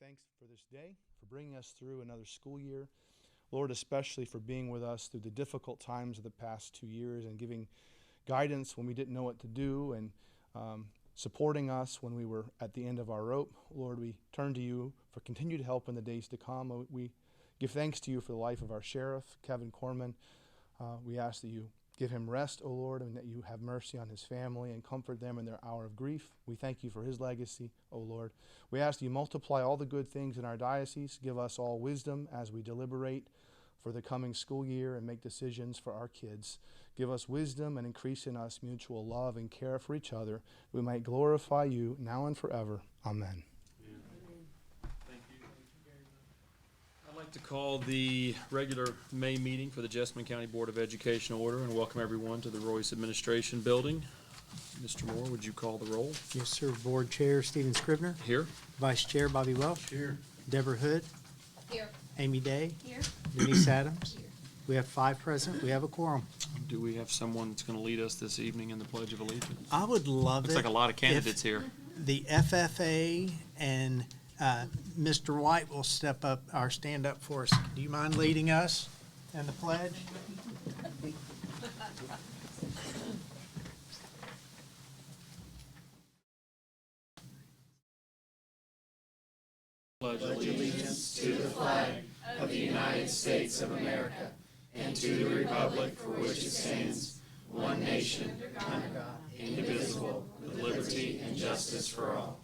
thanks for this day, for bringing us through another school year. Lord, especially for being with us through the difficult times of the past 2 years and giving guidance when we didn't know what to do and supporting us when we were at the end of our rope. Lord, we turn to you for continued help in the days to come. We give thanks to you for the life of our sheriff, Kevin Corman. We ask that you give him rest, O Lord, and that you have mercy on his family and comfort them in their hour of grief. We thank you for his legacy, O Lord. We ask that you multiply all the good things in our diocese. Give us all wisdom as we deliberate for the coming school year and make decisions for our kids. Give us wisdom and increase in us mutual love and care for each other. We might glorify you now and forever. Amen. Thank you. I'd like to call the regular May meeting for the Jessamine County Board of Education order and welcome everyone to the Royce Administration Building. Mr. Moore, would you call the roll? Yes, sir. Board Chair Stephen Scribner. Here. Vice Chair Bobby Welch. Here. Deborah Hood. Here. Amy Day. Here. Denise Adams. Here. We have 5 present. We have a quorum. Do we have someone that's going to lead us this evening in the Pledge of Allegiance? I would love Looks it. like a lot of candidates here. The FFA and Mr. White will step up or stand up for us. Do you mind leading us in the pledge? Pledge allegiance to the flag of the United States of America and to the republic for which it stands, one nation, under God, indivisible, with liberty and justice for all.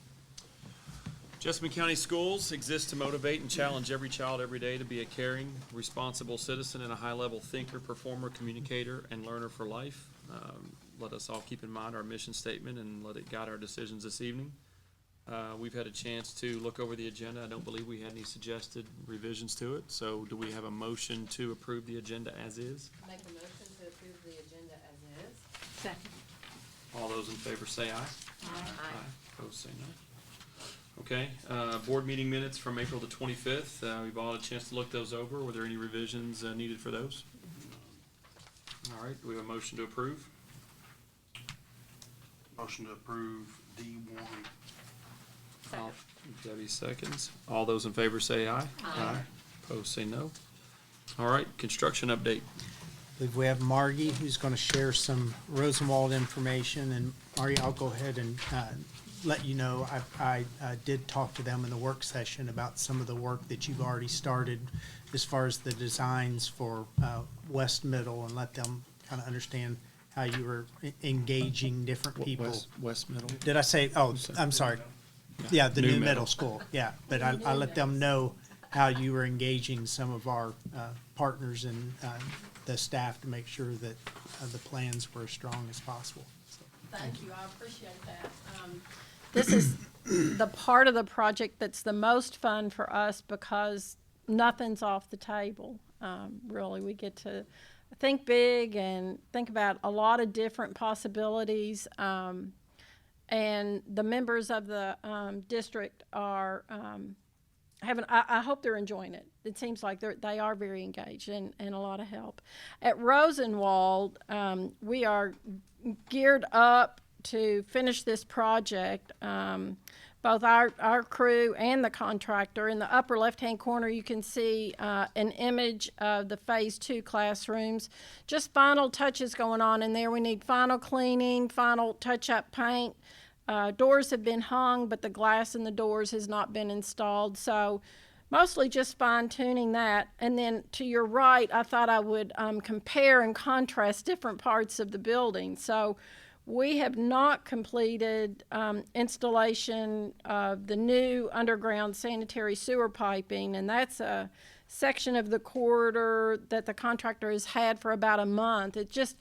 Jessamine County Schools exist to motivate and challenge every child every day to be a caring, responsible citizen and a high-level thinker, performer, communicator, and learner for life. Let us all keep in mind our mission statement and let it guide our decisions this evening. We've had a chance to look over the agenda. I don't believe we had any suggested revisions to it. So do we have a motion to approve the agenda as is? Make a motion to approve the agenda as is. Second. All those in favor say aye. Aye. Opposed say no. Okay, board meeting minutes from April the 25th. We've all had a chance to look those over. Were there any revisions needed for those? All right, do we have a motion to approve? Motion to approve D1. Second. Debbie seconds. All those in favor say aye. Aye. Opposed say no. All right, construction update. I believe we have Margie who's going to share some Rosenwald information. And Margie, I'll go ahead and let you know, I did talk to them in the work session about some of the work that you've already started as far as the designs for West Middle and let them kind of understand how you were engaging different people. West Middle. Did I say, oh, I'm sorry. Yeah, the new middle school, yeah. But I let them know how you were engaging some of our partners and the staff to make sure that the plans were as strong as possible. So, Thank you, I appreciate that. This is the part of the project that's the most fun for us because nothing's off the table, really. We get to think big and think about a lot of different possibilities, and the members of the district are I hope they're enjoying it. It seems like they are very engaged and a lot of help. At Rosenwald, we are geared up to finish this project. Both our crew and the contractor. In the upper left-hand corner, you can see an image of the Phase 2 classrooms. Just final touches going on in there. We need final cleaning, final touch-up paint. Doors have been hung, but the glass in the doors has not been installed. So mostly just fine-tuning that. And then to your right, I thought I would compare and contrast different parts of the building. So we have not completed installation of the new underground sanitary sewer piping, and that's a section of the corridor that the contractor has had for about a month. It's just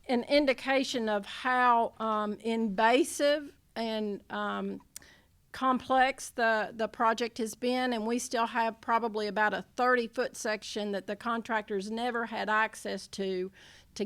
an indication of how invasive and complex the project has been, and we still have probably about a 30-foot section that the contractors never had access to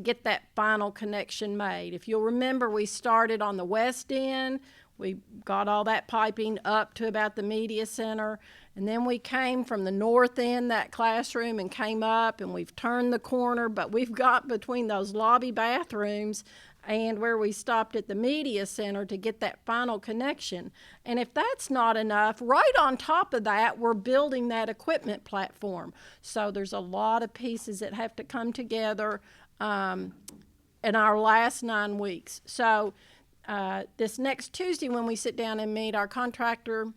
get that final connection made. If you'll remember, we started on the west end. We got all that piping up to about the media center, and then we came from the north end, that classroom, and came up, and we've turned the corner, but we've got between those lobby bathrooms and where we stopped at the media center to get that final connection. And if that's not enough, right on top of that, we're building that equipment platform. So there's a lot of pieces that have to come together in our last 9 weeks. So this next Tuesday when we sit down and meet our contractor,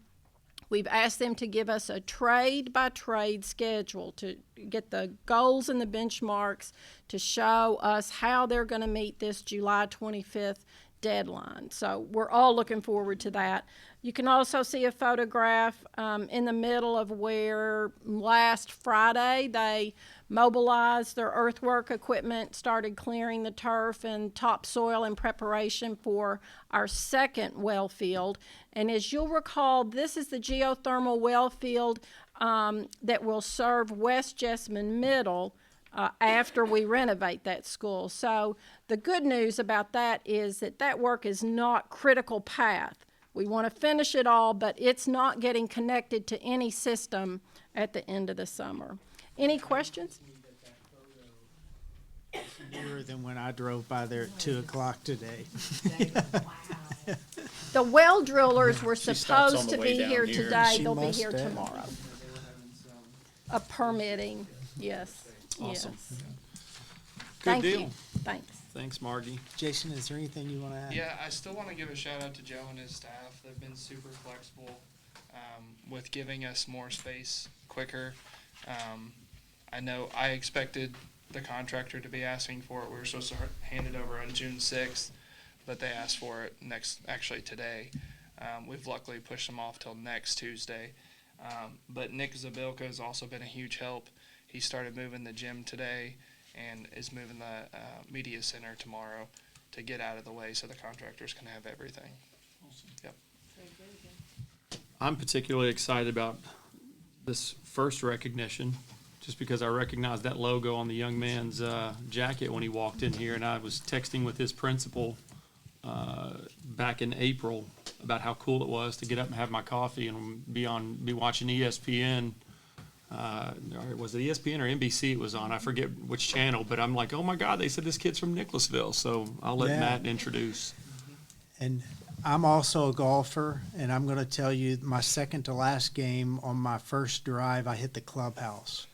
we've asked them to give us a trade-by-trade schedule to get the goals and the benchmarks to show us how they're going to meet this July 25th deadline. So we're all looking forward to that. You can also see a photograph in the middle of where last Friday they mobilized their earthwork equipment, started clearing the turf and topsoil in preparation for our second well field. And as you'll recall, this is the geothermal well field that will serve West Jessamine Middle after we renovate that school. So the good news about that is that that work is not critical path. We want to finish it all, but it's not getting connected to any system at the end of the summer. Any questions? Nearer than when I drove by there at 2 o'clock today. The well drillers were She stops on supposed the to way be down here here. today. She They'll be must here have. tomorrow. A permitting, yes, Awesome. yes. Good Thank deal. you. Thanks. Thanks, Margie. Jason, is there anything you want to add? Yeah, I still want to give a shout out to Joe and his staff. They've been super flexible with giving us more space quicker. I know I expected the contractor to be asking for it. We were supposed to hand it over on June 6th, but they asked for it actually today. We've luckily pushed them off till next Tuesday. But Nick Zabilka has also been a huge help. He started moving the gym today and is moving the media center tomorrow to get out of the way so the contractors can have everything. Yep. I'm particularly excited about this first recognition, just because I recognized that logo on the young man's jacket when he walked in here, and I was texting with his principal back in April about how cool it was to get up and have my coffee and be watching ESPN. Or was it ESPN or NBC it was on? I forget which channel, but I'm like, oh my God, they said this kid's from Nicholasville. So I'll let Yeah. Matt introduce. And I'm also a golfer, and I'm going to tell you my second to last game on my first drive, I hit the clubhouse.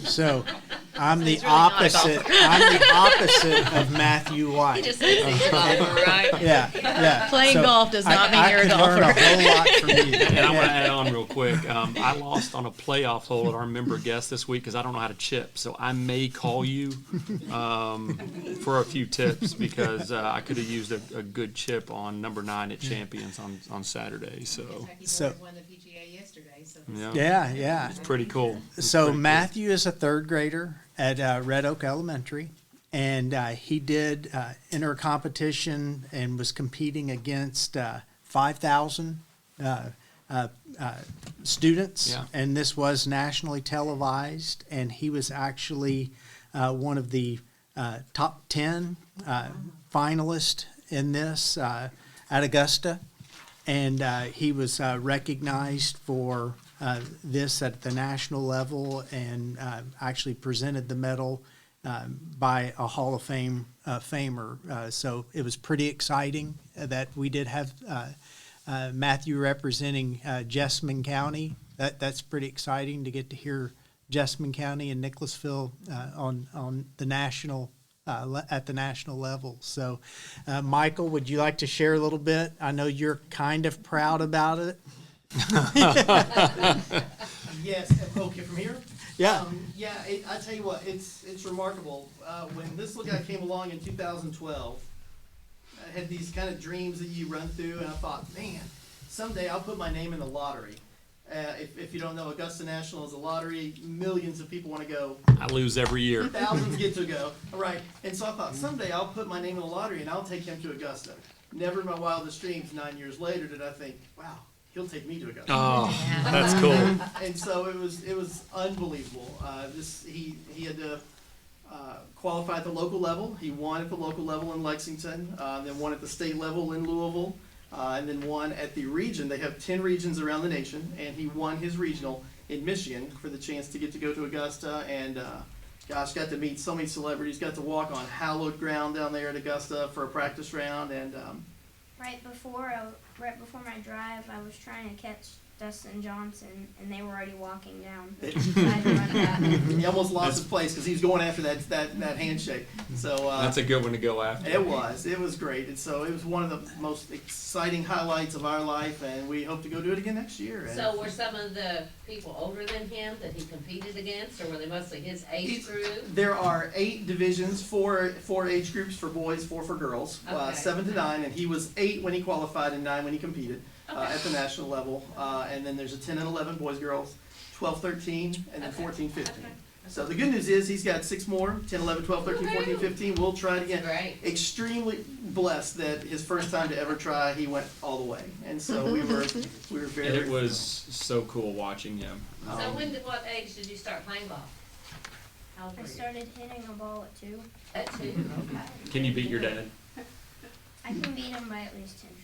So I'm the opposite. I'm the opposite of Matthew White. He just says he's a golfer, right? Yeah, yeah. Playing So golf does not mean you're a I can learn a golfer. whole lot from you. And I want to add on real quick. I lost on a playoff hole at our member guest this week because I don't know how to chip. So I may call you for a few tips because I could have used a good chip on number 9 at Champions on Saturday. So Kentucky So- Board won the PGA yesterday, so. yeah, Yeah. it's pretty cool. So Matthew is a third grader at Red Oak Elementary, and he did enter a competition and was competing against 5,000 students, Yeah. and this was nationally televised, and he was actually one of the top 10 finalists in this at Augusta, and he was recognized for this at the national level and actually presented the medal by a Hall of Fame famer. So it was pretty exciting that we did have Matthew representing Jessamine County. That's pretty exciting to get to hear Jessamine County and Nicholasville on the national at the national level. So, Michael, would you like to share a little bit? I know you're kind of proud about it. Yes, okay, from here? Yeah. I tell you what, it's remarkable. When this little guy came along in 2012, I had these kind of dreams that you run through, and I thought, man, someday I'll put my name in the lottery. If you don't know, Augusta National is a lottery. Millions of people want to go. I lose every year. Thousands get to go. All right. And so I thought, someday I'll put my name in the lottery, and I'll take him to Augusta. Never in my wildest dreams, 9 years later, did I think, wow, he'll take me to Augusta. Oh, that's cool. And so it was unbelievable. He had to qualify at the local level. He won at the local level in Lexington, then won at the state level in Louisville, and then won at the region. They have 10 regions around the nation, and he won his regional in Michigan for the chance to get to go to Augusta and gosh, got to meet so many celebrities, got to walk on hallowed ground down there at Augusta for a practice round, and Right before my drive, I was trying to catch Dustin Johnson, and they were already walking down. I had to run back. he almost lost his place because he was going after that handshake. So That's a good one to go after. it was great, and so it was one of the most exciting highlights of our life, and we hope to go do it again next year. And So were some of the people older than him that he competed against, or were they mostly his age group? there are 8 divisions, four age groups for boys, 4 for girls, Okay. 7 to 9, and he was 8 when he qualified and 9 when he competed. Okay. At the national level, and then there's a 10 and 11 boys, girls, 12, 13, and then Okay. 14, 15. Okay. So the good news is he's got 6 more, 10, 11, 12, 13, 14, 15. We'll try it again. Great. Extremely blessed that his first time to ever try, he went all the way. And so we were very, And it very was so cool watching him. So what age did you start playing golf? How old I were you? started hitting a ball at 2. At 2, okay. Can you beat your dad? I can beat him by at least 10 strokes.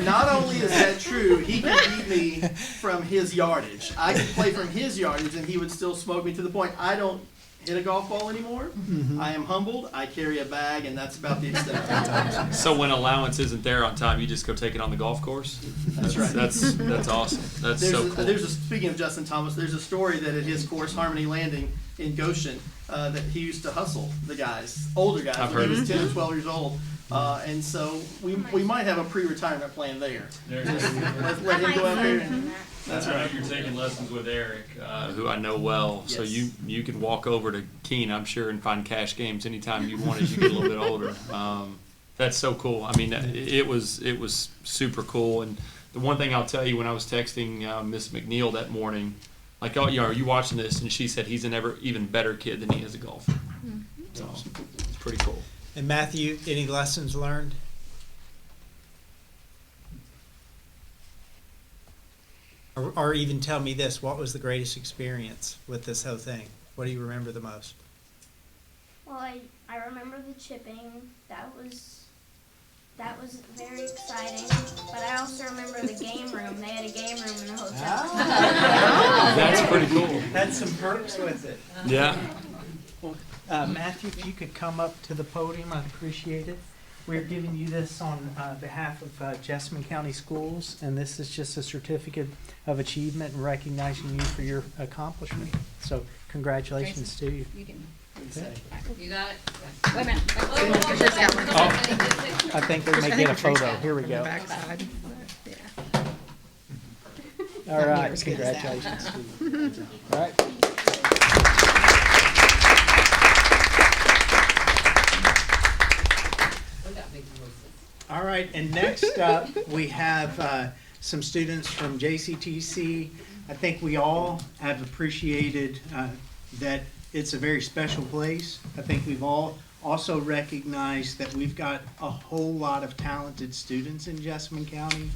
Not only is that true, he can beat me from his yardage. I can play from his yardage, and he would still smoke me to the point I don't hit a golf ball anymore. I am humbled. I carry a bag, and that's about the extent of it. So when allowance isn't there on time, you just go take it on the golf course? That's right. That's awesome. That's so cool. Speaking of Justin Thomas, there's a story that at his course, Harmony Landing in Goshen, that he used to hustle the guys, older guys, I've when he heard was it. 10 or 12 years old. And so we might have a pre-retirement plan there. Let I him might go out there. learn from that. That's I know right. you're taking lessons with Eric, who I know well. So Yes. you can walk over to Keene, I'm sure, and find cash games anytime you want as you get a little bit older. That's so cool. I mean, it was super cool. And the one thing I'll tell you, when I was texting Miss McNeil that morning, like, oh, are you watching this? And she said he's an even better kid than he is a golfer. So it's pretty cool. And Matthew, any lessons learned? Or even tell me this, what was the greatest experience with this whole thing? What do you remember the most? Well, I remember the chipping. That was very exciting. But I also remember the game room. They had a game room in the hotel. That's pretty cool. Had some perks with it. Yeah. Matthew, if you could come up to the podium, I'd appreciate it. We're giving you this on behalf of Jessamine County Schools, and this is just a certificate of achievement and recognizing you for your accomplishment. So congratulations to you. You can, Yeah. you got it? Wait a minute. I think we may get a photo. Here we go. Backside. Yeah. All Not right, near as good as that. congratulations to you. All right. We got big voices. All right, and next up, we have some students from JCTC. I think we all have appreciated that it's a very special place. I think we've all also recognized that we've got a whole lot of talented students in Jessamine County.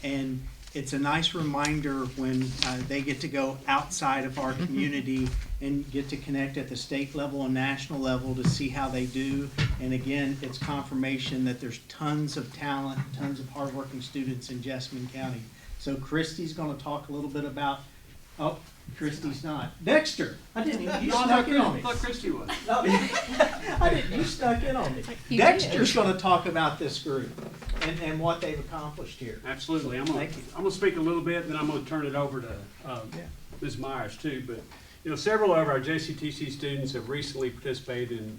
And it's a nice reminder when they get to go outside of our community and get to connect at the state level and national level to see how they do. And again, it's confirmation that there's tons of talent, tons of hardworking students in Jessamine County. So Christy's gonna talk a little bit about, oh, Christy's not. Dexter, I didn't even, you snuck in on me. I thought Christie was. I didn't, you snuck in on me. You Dexter's gonna talk about this group and what they've accomplished here. Absolutely. I'm Thank you. gonna speak a little bit, then I'm gonna turn it over to Ms. Myers too. But several of our JCTC students have recently participated in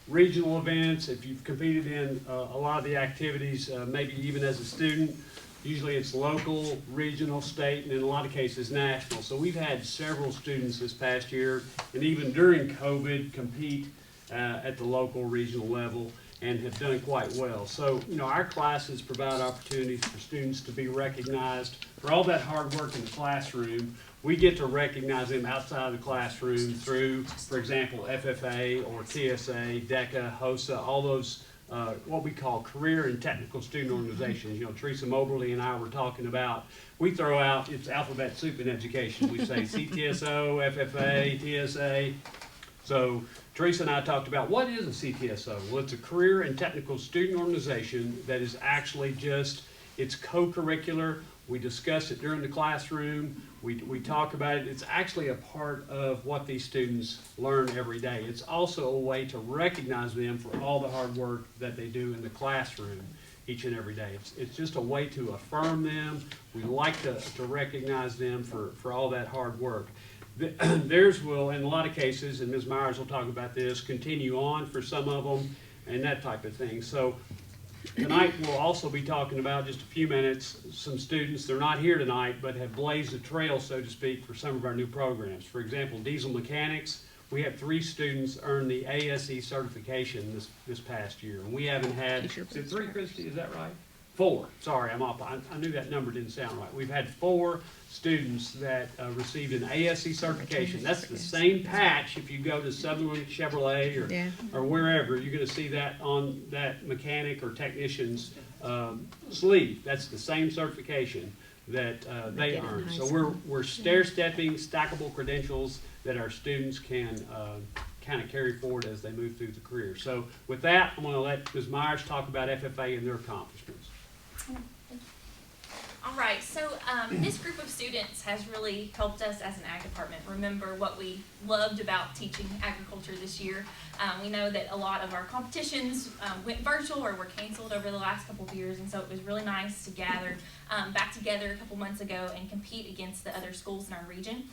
regional events. If you've competed in a lot of the activities, maybe even as a student, usually it's local, regional, state, and in a lot of cases national. So we've had several students this past year, and even during COVID, compete at the local, regional level and have done quite well. So, our classes provide opportunities for students to be recognized for all that hard work in the classroom. We get to recognize them outside of the classroom through, for example, FFA or TSA, DECA, HOSA, all those what we call career and technical student organizations. Teresa Moberly and I were talking about, we throw out, it's alphabet soup in education. We say CTSO, FFA, TSA. So Teresa and I talked about, what is a CTSO? Well, it's a career and technical student organization that is actually just It's co-curricular. We discuss it during the classroom. We talk about it. It's actually a part of what these students learn every day. It's also a way to recognize them for all the hard work that they do in the classroom each and every day. It's just a way to affirm them. We like to recognize them for all that hard work. Theirs will, in a lot of cases, and Ms. Myers will talk about this, continue on for some of them and that type of thing. So tonight we'll also be talking about, just a few minutes, some students, they're not here tonight, but have blazed a trail, so to speak, for some of our new programs. For example, diesel mechanics, we have 3 students earn the ASE certification this past year. And we haven't had, is it 3, Christy, is that right? 4, sorry, I'm off. I knew that number didn't sound right. We've had 4 students that received an ASE certification. That's the same patch if you go to Sutherland Chevrolet or wherever. You're going to see that on that mechanic or technician's sleeve. That's the same certification that they earn. So we're stair-stepping, stackable credentials that our students can kind of carry forward as they move through the career. So with that, I'm going to let Ms. Myers talk about FFA and their accomplishments. All right, so this group of students has really helped us as an ag department remember what we loved about teaching agriculture this year. We know that a lot of our competitions went virtual or were canceled over the last couple of years, and so it was really nice to gather back together a couple months ago and compete against the other schools in our region.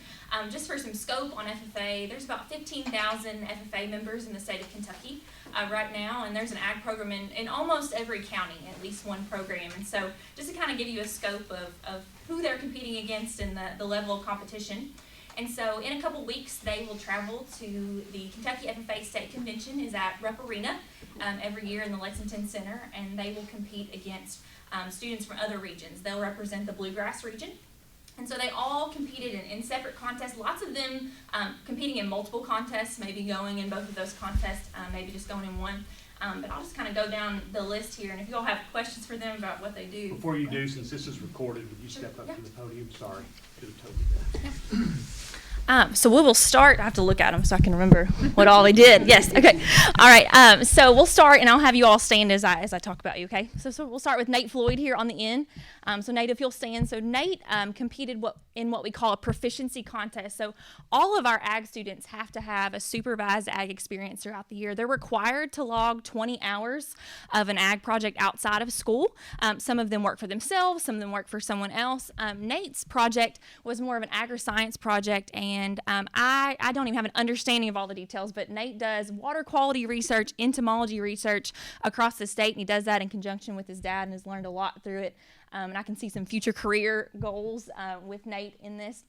Just for some scope on FFA, there's about 15,000 FFA members in the state of Kentucky right now, and there's an ag program in almost every county, at least one program. And so just to kind of give you a scope of who they're competing against and the level of competition. And so in a couple weeks, they will travel to the Kentucky FFA State Convention is at Rupp Arena every year in the Lexington Center, and they will compete against students from other regions. They'll represent the Bluegrass region. And so they all competed in separate contests, lots of them competing in multiple contests, maybe going in both of those contests, maybe just going in one. But I'll just kind of go down the list here, and if you all have questions for them about what they do. Before you do, since this is recorded, would you step up to the podium? Sorry, should have told you that. So we will start. I have to look at them so I can remember what all they did. Yes. Okay. All right. So we'll start, and I'll have you all stand as I talk about you. Okay. So we'll start with Nate Floyd here on the end. So Nate, if you'll stand. So Nate competed in what we call a proficiency contest. So all of our ag students have to have a supervised ag experience throughout the year. They're required to log 20 hours of an ag project outside of school. Some of them work for themselves. Some of them work for someone else. Nate's project was more of an agri-science project, and I don't even have an understanding of all the details, but Nate does water quality research, entomology research across the state, and he does that in conjunction with his dad and has learned a lot through it. And I can see some future career goals with Nate in this.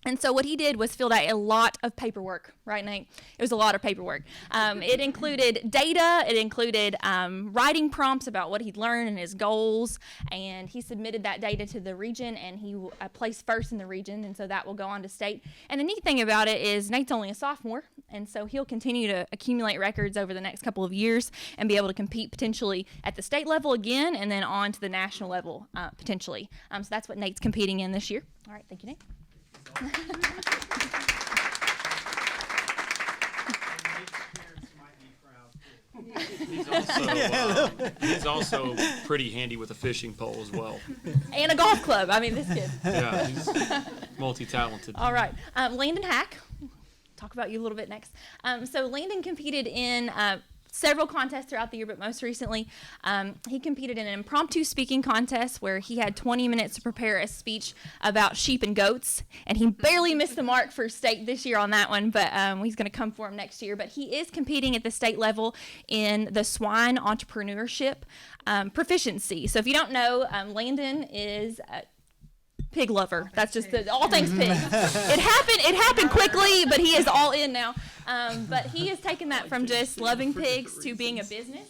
And so what he did was filled out a lot of paperwork, right, Nate? It was a lot of paperwork. It included data, it included writing prompts about what he'd learned and his goals, and he submitted that data to the region, and he placed first in the region, and so that will go on to state. And the neat thing about it is Nate's only a sophomore, and so he'll continue to accumulate records over the next couple of years and be able to compete potentially at the state level again and then on to the national level potentially. So that's what Nate's competing in this year. All right, thank you, Nate. He's also pretty handy with a fishing pole as well. And a golf club. I mean, this kid. Yeah, he's multi-talented. All right. Landon Hack. Talk about you a little bit next. So Landon competed in several contests throughout the year, but most recently he competed in an impromptu speaking contest where he had 20 minutes to prepare a speech about sheep and goats, and he barely missed the mark for state this year on that one, but he's going to come for him next year. But he is competing at the state level in the swine entrepreneurship proficiency. So if you don't know, Landon is pig lover. That's just all things pig. It happened quickly, but he is all in now. But he has taken that from just loving pigs to being a business.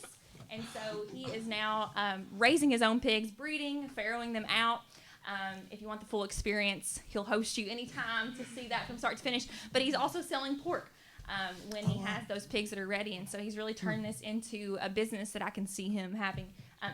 And so he is now raising his own pigs, breeding, farrowing them out. If you want the full experience, he'll host you anytime to see that from start to finish. But he's also selling pork. when he has those pigs that are ready. And so he's really turned this into a business that I can see him having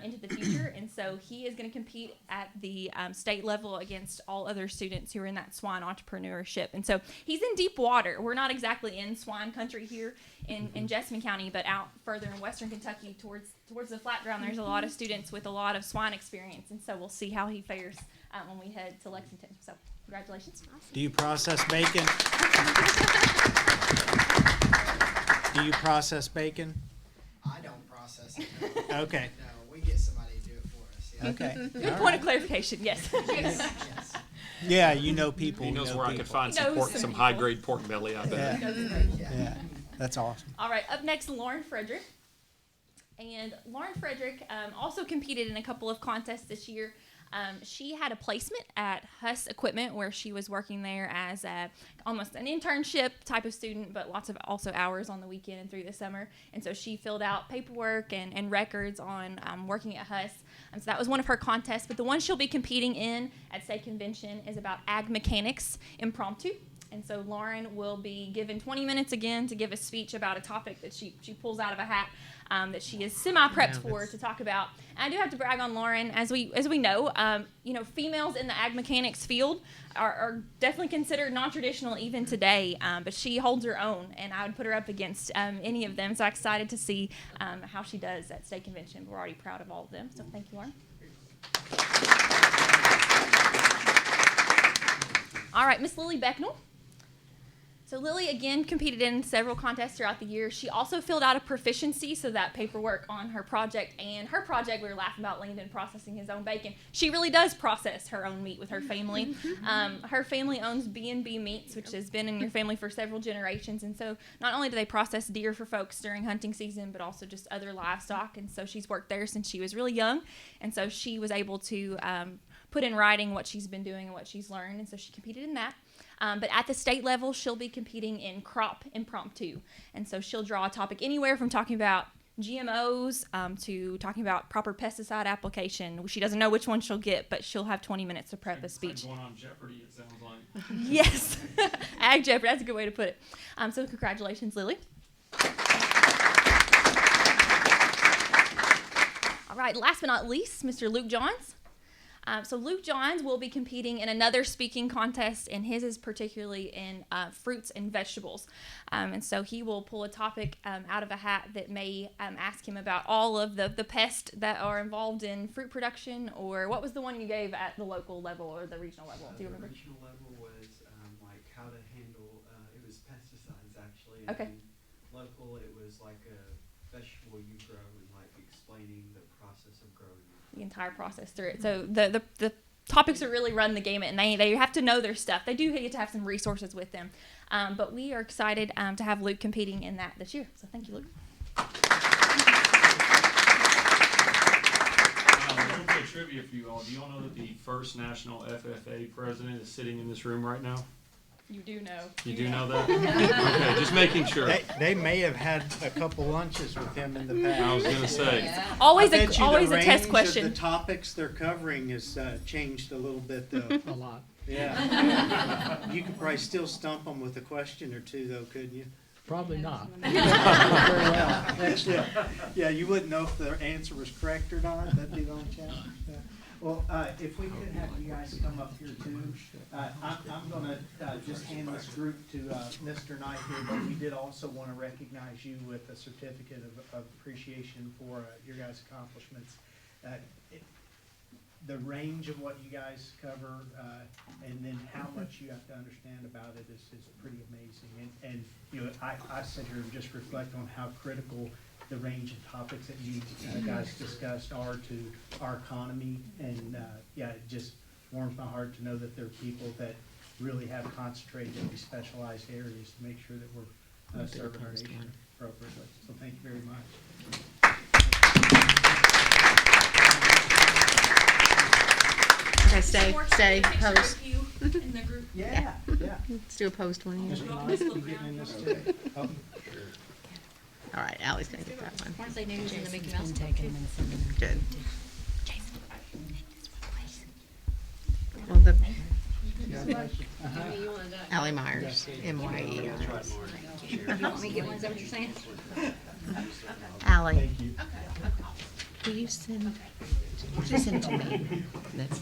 into the future. And so he is going to compete at the state level against all other students who are in that swine entrepreneurship. And so he's in deep water. We're not exactly in swine country here in Jessamine County, but out further in western Kentucky towards the flat ground, there's a lot of students with a lot of swine experience. And so we'll see how he fares when we head to Lexington. So congratulations. Do you process bacon? Do you process bacon? I don't process it. No. Okay. No, we get somebody to do it for us. Yeah. Okay. Good All point right. of clarification, yes. Yes. Yeah, you know people. He knows know where I people. could find He knows some some people. high-grade pork belly, I bet. Yeah. Yeah, that's awesome. All right, up next, Lauren Frederick. And Lauren Frederick also competed in a couple of contests this year. She had a placement at Huss Equipment where she was working there as almost an internship type of student, but lots of also hours on the weekend and through the summer. And so she filled out paperwork and records on working at Huss. So that was one of her contests. But the one she'll be competing in at state convention is about ag mechanics impromptu. And so Lauren will be given 20 minutes again to give a speech about a topic that she pulls out of a hat that she is semi-prepped for to talk about. And I do have to brag on Lauren, as we know, females in the ag mechanics field are definitely considered non-traditional even today, but she holds her own, and I would put her up against any of them. So I'm excited to see how she does at state convention. We're already proud of all of them, so thank you, Lauren. All right, Miss Lily Becknell. So Lily, again, competed in several contests throughout the year. She also filled out a proficiency, so that paperwork on her project. And her project, we were laughing about Langdon processing his own bacon. She really does process her own meat with her family. Her family owns B&B Meats, which has been in your family for several generations. And so not only do they process deer for folks during hunting season, but also just other livestock. And so she's worked there since she was really young. And so she was able to put in writing what she's been doing and what she's learned. And so she competed in that. But at the state level, she'll be competing in crop impromptu. And so she'll draw a topic anywhere from talking about GMOs to talking about proper pesticide application. She doesn't know which one she'll get, but she'll have 20 minutes to prep a speech. Going on Jeopardy, it sounds like. Yes. Ag Jeopardy, that's a good way to put it. So congratulations, Lily. All right, last but not least, Mr. Luke Johns. So Luke Johns will be competing in another speaking contest, and his is particularly in fruits and vegetables. And so he will pull a topic out of a hat that may ask him about all of the pests that are involved in fruit production, or what was the one you gave at the local level or the regional level? Do you remember? The regional level was like how to handle, it was pesticides actually. Okay. And local, it was like a vegetable you grow and like explaining the process of growing it. The entire process through it. So the topics are really run the gamut, and they have to know their stuff. They do get to have some resources with them. But we are excited to have Luke competing in that this year. So thank you, Luke. A little bit of trivia for you all. Do you all know that the first national FFA president is sitting in this room right now? You do know. You do know that? Okay, just making sure. They may have had a couple lunches with him in the past. I was going to say. Yeah. Always I bet you always the a test range question. of the topics they're covering has changed a little bit, though. A lot. Yeah. You could probably still stump them with a question or two, though, couldn't you? Probably not. Very well. That's it. Yeah, you wouldn't know if their answer was correct or not. That'd be the only challenge. Yeah. Well, if we could have you guys come up here too. I'm gonna just hand this group to Mr. Knight here, but we did also want to recognize you with a certificate of appreciation for your guys' accomplishments. The range of what you guys cover, and then how much you have to understand about it is pretty amazing. And you know, I sit here and just reflect on how critical the range of topics that you guys discussed are to our economy, and yeah, it just warms my heart to know that there are people that really have concentrated in these specialized areas to make sure that we're serving our nation appropriately. So thank you very much. Okay, stay, pose. In the group. Yeah. Let's do a posed one here. Mr. Knight, you getting in this too? Oh. All right, Allie's gonna get that one. Aren't they new to the Mickey Mouse? Good. Well, the Amy, you wanna die? Allie Myers, M-Y-E-R. That's right, Mark. You want me to get one? Is that what you're saying? Allie. Will you send it to me? That's-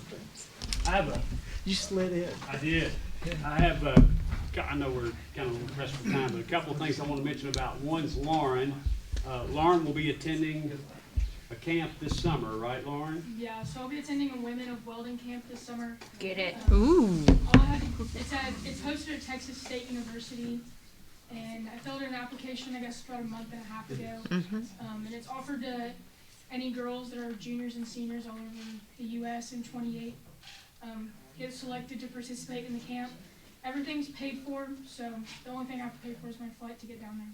I have a, You slid in. I did. I have I know we're kind of pressed for time, but a couple of things I want to mention about. One's Lauren. Lauren will be attending a camp this summer, right, Lauren? Yeah, so I'll be attending a Women of Welding camp this summer. Get it. Ooh. It's hosted at Texas State University, and I filled in an application, I guess, about a month and a half ago. And it's offered to any girls that are juniors and seniors all over the U.S. and 28 get selected to participate in the camp. Everything's paid for, so the only thing I have to pay for is my flight to get down there.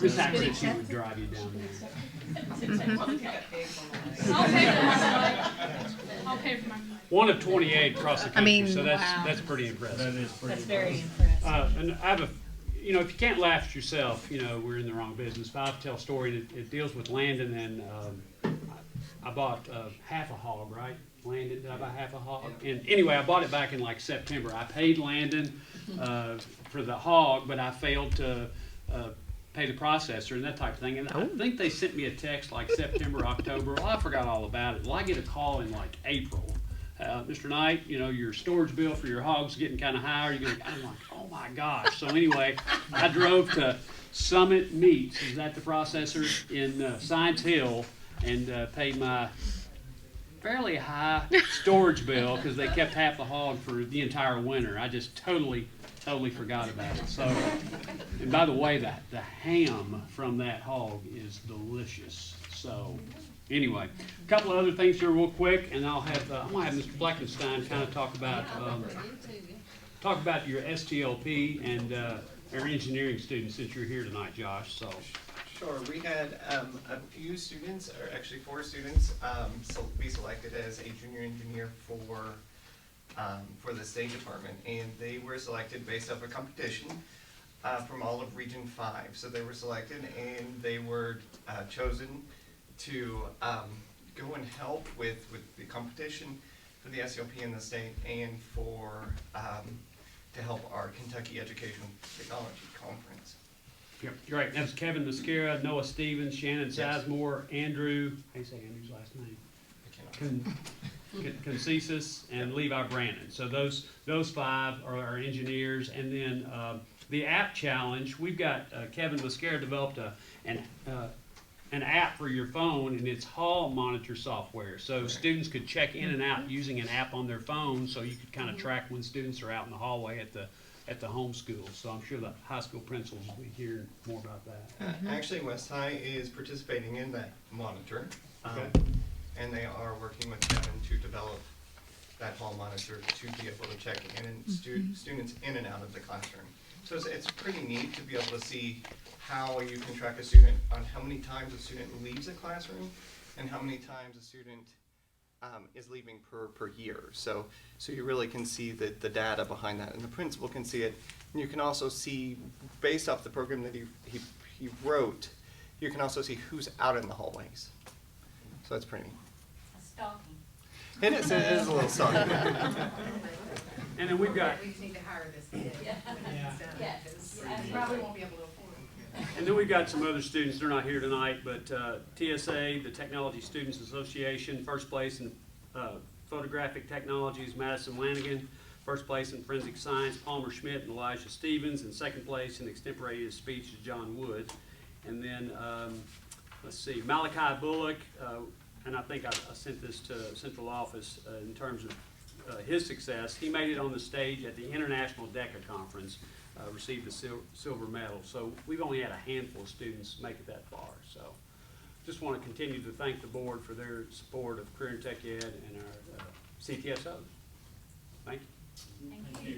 Miss actually she would drive you down there. I'll pay for my flight. One of 28 across the country, so wow. that's pretty impressive. That is pretty That's very impressive. impressive. And I have if you can't laugh at yourself, we're in the wrong business. But I'll tell a story, and it deals with Landon, and I bought half a hog, right? Landon, did I buy half a hog? And anyway, I bought it back in like September. I paid Landon for the hog, but I failed to pay the processor and that type of thing. And I think they sent me a text like September, October. Well, I forgot all about it. Well, I get a call in like April. Mr. Knight, your storage bill for your hog's getting kind of high. I'm like, oh my gosh. So anyway, I drove to Summit Meats. Is that the processor in Science Hill, and paid my fairly high storage bill because they kept half the hog for the entire winter. I just totally forgot about it. So, and by the way, the ham from that hog is delicious. So, anyway, a couple of other things here real quick, and I'm gonna have Mr. Fleckenstein kind of talk about your STLP and our engineering students since you're here tonight, Josh. So. Sure. We had a few students, or actually 4 students, be selected as a junior engineer for the State Department, and they were selected based off a competition from all of Region 5. So they were selected, and they were chosen to go and help with the competition for the SLP in the state, and to help our Kentucky Educational Technology Conference. Yep, great. That's Kevin Mascara, Noah Stevens, Shannon Sizemore, Andrew, how do you say Andrew's last name? Concesis, and Levi Brandon. So those 5 are our engineers. And then the app challenge, we've got Kevin Mascara developed an app for your phone, and it's hall monitor software. So students could check in and out using an app on their phone, so you could kind of track when students are out in the hallway at the home school. So I'm sure the high school principals will be hearing more about that. Actually, West High is participating in that monitor. Okay. And they are working with Kevin to develop that hall monitor to be able to check in and students in and out of the classroom. So it's pretty neat to be able to see how you can track a student on how many times a student leaves a classroom and how many times a student is leaving per year. So you really can see the data behind that, and the principal can see it. And you can also see, based off the program that he wrote, you can also see who's out in the hallways. So that's pretty neat. Stalking. It is a little stalking. And then we've got, We just need to hire this kid. Yeah. Probably won't be able to afford it. and then we've got some other students. They're not here tonight, but TSA, the Technology Students Association, first place in photographic technologies, Madison Lanigan. First place in forensic science, Palmer Schmidt and Elijah Stevens. And second place in extemporaneous speech is John Wood. And then, let's see, Malachi Bullock, and I think I sent this to central office in terms of his success. He made it on the stage at the International DECA Conference, received a silver medal. So we've only had a handful of students make it that far. So just want to continue to thank the board for their support of Career and Tech Ed and our CTSOs. Thank you. Thank you.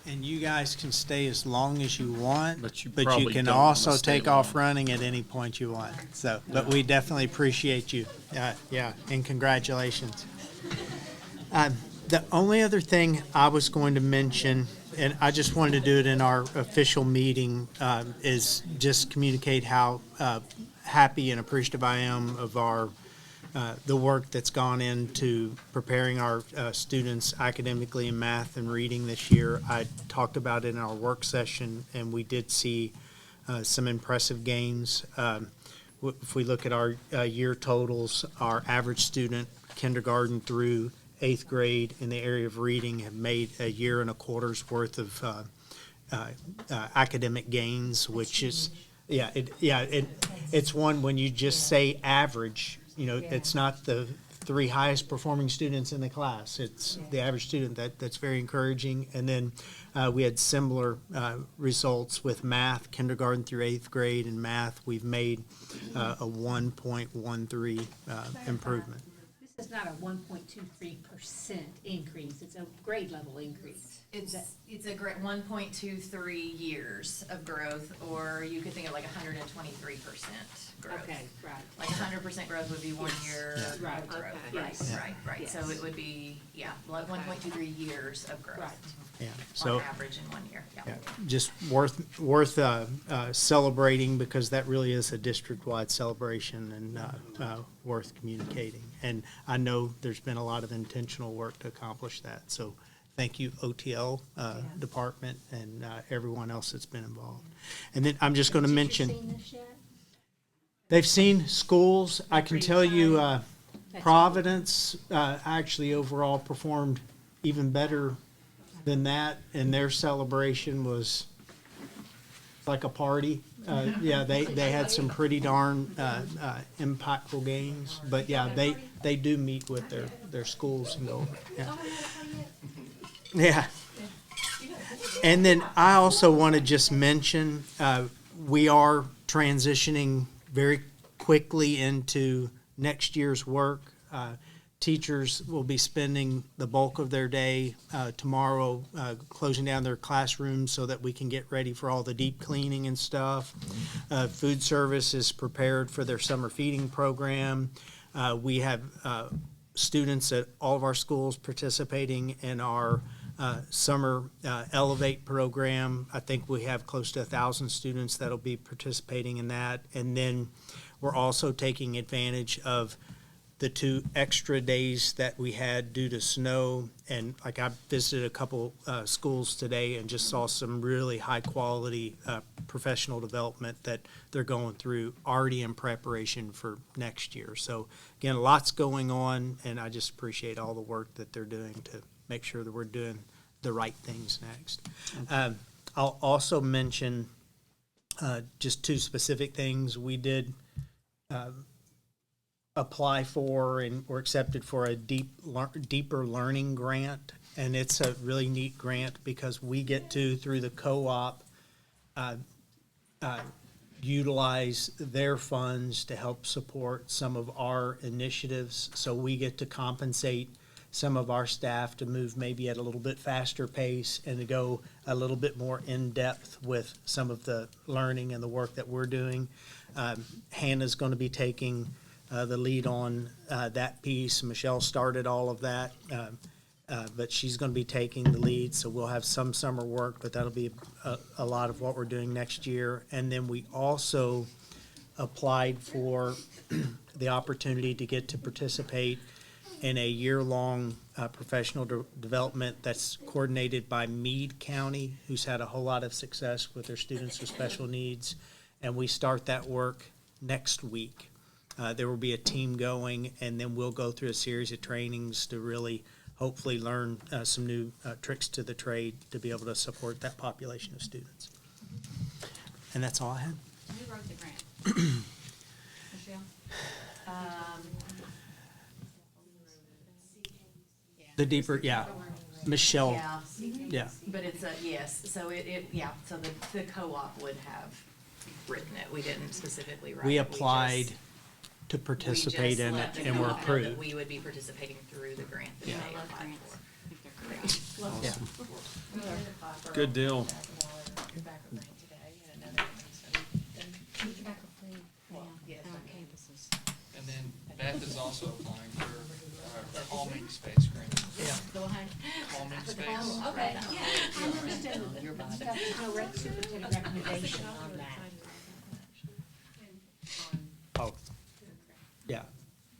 And you guys can stay as long as you want, But you but you probably can don't wanna also stay take off long. running at any point you want. So, but we definitely appreciate you. Yeah, and congratulations. The only other thing I was going to mention, and I just wanted to do it in our official meeting, is just communicate how happy and appreciative I am of our the work that's gone into preparing our students academically in math and reading this year. I talked about it in our work session, and we did see some impressive gains. If we look at our year totals, our average student, kindergarten through 8th grade in the area of reading, have made a year and a quarter's worth of academic gains, which is, it's one when you just say average, it's not the 3 highest performing students in the class. It's the average student. That's very encouraging. And then we had similar results with math, kindergarten through 8th grade. In math, we've made a 1.13 improvement. This is not a 1.23% increase, it's a grade level increase. It's a great 1.23 years of growth, or you could think of like 123% growth. Okay, right. Like 100% growth would be 1 year of Right, growth. okay. Right, Yes. right. So Yes. it would be, like 1.23 years of growth. Right. Yeah. On So average in 1 year, yeah, just worth celebrating, because that really is a district-wide celebration, and worth communicating. And I know there's been a lot of intentional work to accomplish that. So thank you, OTL department, and everyone else that's been involved. And then I'm just going to mention, Seen this yet? they've seen schools. I can pretty tell you, That's Providence actually overall performed even better than that, and their celebration was like a party. They had some pretty darn impactful games, but they do meet with their schools and go. Yeah. And then I also want to just mention, we are transitioning very quickly into next year's work. Teachers will be spending the bulk of their day tomorrow closing down their classrooms so that we can get ready for all the deep cleaning and stuff. Food service is prepared for their summer feeding program. We have students at all of our schools participating in our summer Elevate program. I think we have close to 1,000 students that'll be participating in that. And then we're also taking advantage of the 2 extra days that we had due to snow. And like, I visited a couple schools today and just saw some really high quality professional development that they're going through already in preparation for next year. So again, lots going on, and I just appreciate all the work that they're doing to make sure that we're doing the right things next. I'll also mention just 2 specific things. We did apply for and were accepted for a deeper learning grant, and it's a really neat grant because we get to, through the co-op, utilize their funds to help support some of our initiatives. So we get to compensate some of our staff to move maybe at a little bit faster pace and to go a little bit more in depth with some of the learning and the work that we're doing. Hannah's going to be taking the lead on that piece. Michelle started all of that, but she's going to be taking the lead. So we'll have some summer work, but that'll be a lot of what we're doing next year. And then we also applied for the opportunity to get to participate in a year-long professional development that's coordinated by Meade County, who's had a whole lot of success with their students with special needs. And we start that work next week. There will be a team going, and then we'll go through a series of trainings to really hopefully learn some new tricks to the trade to be able to support that population of students. And that's all I had. Who wrote the grant? Michelle? The deeper, Michelle. Yeah. But it's yes, so so the co-op would have written it. We didn't specifically write it. We applied to participate in it, and were approved. We would be participating through the grant that they applied for. Yeah. Good deal. And then Beth is also applying for calming space grant. Yeah. Go ahead. Calming space. Okay, yeah. I understand your superintendent recommendation on that. Oh, yeah.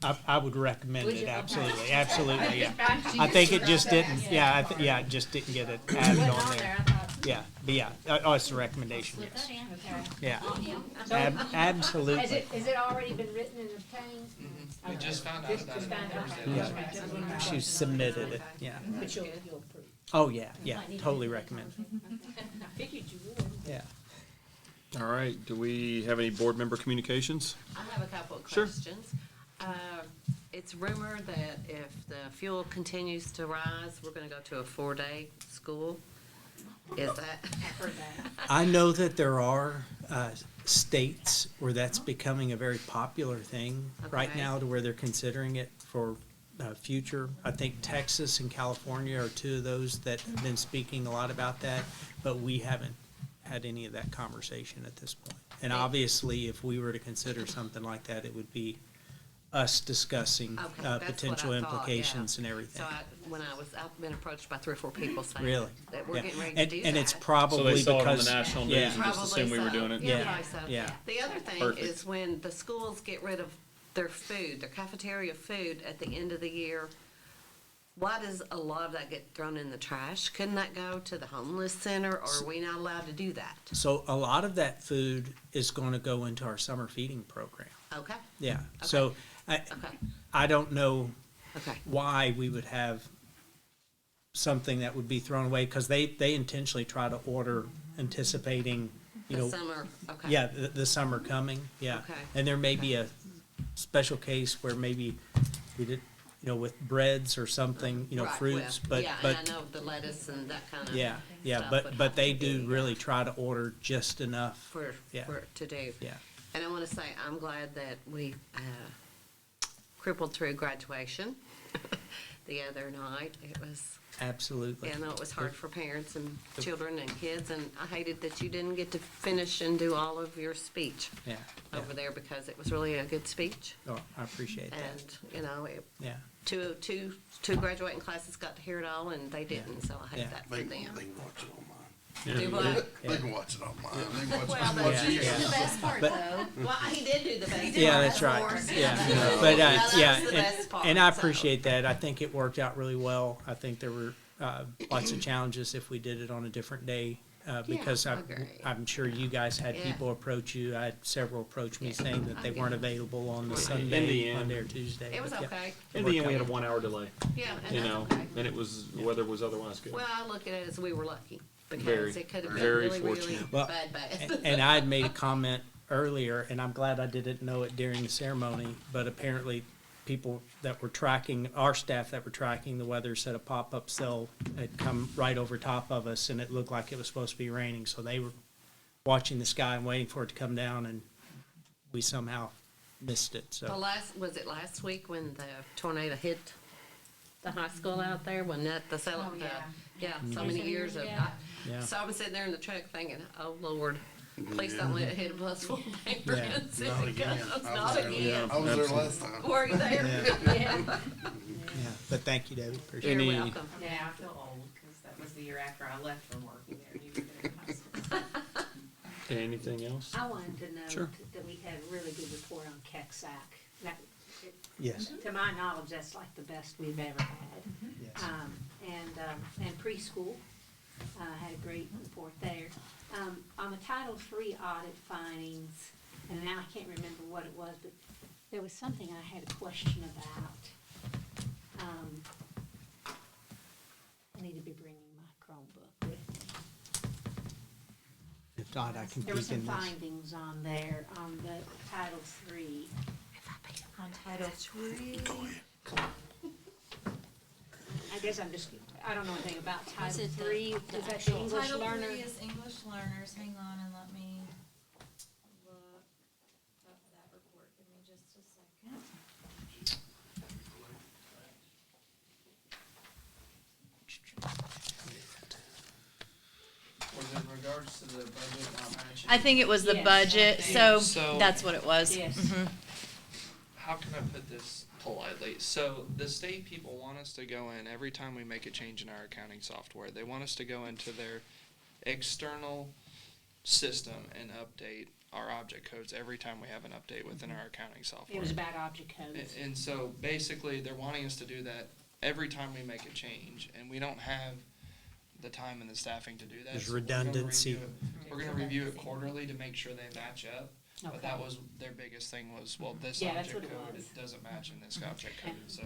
I would recommend Would it, you? Okay. absolutely, absolutely, yeah. She I think it just just wrote didn't, that. yeah, yeah, it just didn't get it added Wasn't on on there. I thought. Yeah, but yeah, oh, it's a recommendation, Slip yes. that in. Yeah, So- absolutely. Has it already been written and obtained? We just found out about it on Thursday. Yeah, she submitted it, yeah. But you'll approve. Oh, yeah, yeah, totally recommend it, I figured you would. yeah. All right, do we have any board member communications? I have a couple of Sure. questions. It's rumored that if the fuel continues to rise, we're gonna go to a 4-day school. Is that? I've heard that. I know that there are states where that's becoming a very popular thing right Okay. now, to where they're considering it for future. I think Texas and California are two of those that have been speaking a lot about that, but we haven't had any of that conversation at this point. And obviously, if we were to consider something like that, it would be us discussing Okay, that's what potential I thought, implications yeah. and everything. So I've been approached by 3 or 4 people saying Really? that we're Yeah. getting ready to do that. And it's So probably they saw it on the because, national news yeah, and just Probably assumed we were so. doing it? Yeah, Yeah, probably so. yeah. The other thing Perfect. is when the schools get rid of their food, their cafeteria food at the end of the year, why does a lot of that get thrown in the trash? Couldn't that go to the homeless center, or are we not allowed to do that? so a lot of that food is going to go into our summer feeding program. Okay, Yeah, so okay, I don't know okay. why we would have something that would be thrown away, because they intentionally try to order anticipating, you The know, summer, okay. yeah, the summer coming, yeah. Okay. And there may be a special case where maybe we did, you know, with breads or something, you know, Right, fruits, well, but, yeah, but, and I know the lettuce and that kind of yeah, yeah, stuff would but have they to do be, really try to order just enough, for yeah. to do. yeah. And I want to say, I'm glad that we crippled through graduation the other night. It was, Absolutely. yeah, I know it was hard for parents and children and kids, and I hated that you didn't get to finish and do all of your speech Yeah, yeah. over there, because it was really a good speech. Oh, I appreciate that, And, you know, yeah. two graduating classes got to hear it all, and they didn't, so I hate Yeah. that for They them. can watch it online. Do what? They can watch it online. They can watch Well, it. that's Yeah, yeah. the best part, But- though. Well, he did do the best part. Yeah, that's right. of course. Yeah, No, but that yeah, was the best part, and I so. appreciate that. I think it worked out really well. I think there were lots of challenges if we did it on a different day, because I agree. I'm sure you guys had Yeah. people approach you. I had several approach me Yeah, saying that I they get weren't it. available on the Right. Sunday, In the end. Monday or Tuesday. It was but yeah, okay. In the end, we had a 1-hour delay, Yeah, and you that's know, okay. and it was, weather was otherwise good. Well, I look at it as we were lucky, Very, because it could have been very really, really fortunate. Well, bad. And I had made a comment earlier, and I'm glad I didn't know it during the ceremony, but apparently people that were tracking, our staff that were tracking the weather, said a pop-up cell had come right over top of us, and it looked like it was supposed to be raining, so they were watching the sky and waiting for it to come down, and we somehow missed it, so. Well, was it last week when the tornado hit the high school out there, when that, Oh, yeah. so many years of, Yeah. Yeah. so I was sitting there in the truck thinking, oh, Lord, please don't let it hit a bus full of Yeah. parents. Not again. Not again. I was there last time. Were you there? Yeah. Yeah, but thank you, Debbie, appreciate it. You're Any- welcome. Yeah, I feel old, because that was the year after I left from working there. You were there in high school. Anything else? I wanted to know Sure. that we had a really good report on KEXAC. That, Yes, to my knowledge, that's like the best we've ever had. yes. And preschool, had a great report there. On the Title III audit findings, and now I can't remember what it was, but there was something I had a question about. I need to be bringing my Chromebook with me. If not, I can There were peek some in this. findings on there, on the Title III. On Title III. I guess I'm just, I don't know anything about Is Title it the- III. the Is that the actual English Title learner? III is English learners. Hang on and let me look up that report. Give me just a second. Was it in regards to the budget not matching? I think it was the Yes, budget, I think. so So- that's what it was. Yes. How can I put this politely? So the state people want us to go in every time we make a change in our accounting software. They want us to go into their external system and update our object codes every time we have an update within our accounting software. It was about object codes. And so basically, they're wanting us to do that every time we make a change, and we don't have the time and the staffing to do that. There's So we're gonna redundancy. We're gonna review it quarterly to make sure they match up. But Okay. that was their biggest thing was, well, this Yeah, that's object what it code was. doesn't match in this object code, so.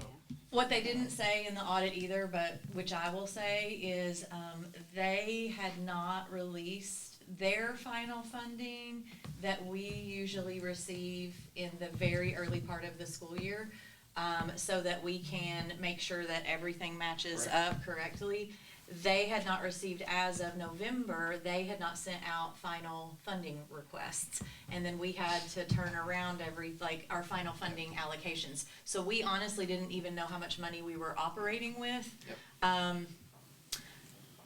What they didn't say in the audit either, but which I will say is, they had not released their final funding that we usually receive in the very early part of the school year, so that we can make sure that everything matches up correctly. They had not received, as of November, they had not sent out final funding requests. And then we had to turn around our final funding allocations. So we honestly didn't even know how much money we were operating with.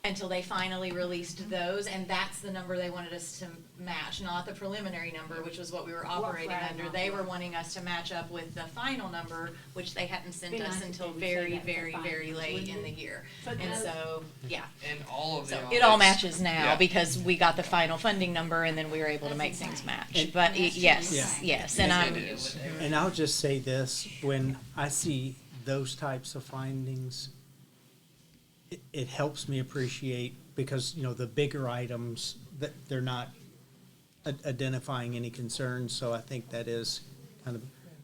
Until they finally released those, and that's the number they wanted us to match, not the preliminary number, which was what we were operating under. They were wanting us to match up with the final number, which they hadn't sent Be us nice if until they would say very, that for very, very finals, late wouldn't in the it? year. Footnote. And so, yeah. And all of the So audits. it all matches now Yeah. because we got the final funding number and then we were able to make things match. And- But And that's yes, Yeah. yes, and I'm, It is. And I'll just say this, when I see those types of findings, it helps me appreciate, because, you know, the bigger items, that they're not identifying any concerns, so I think that is kind of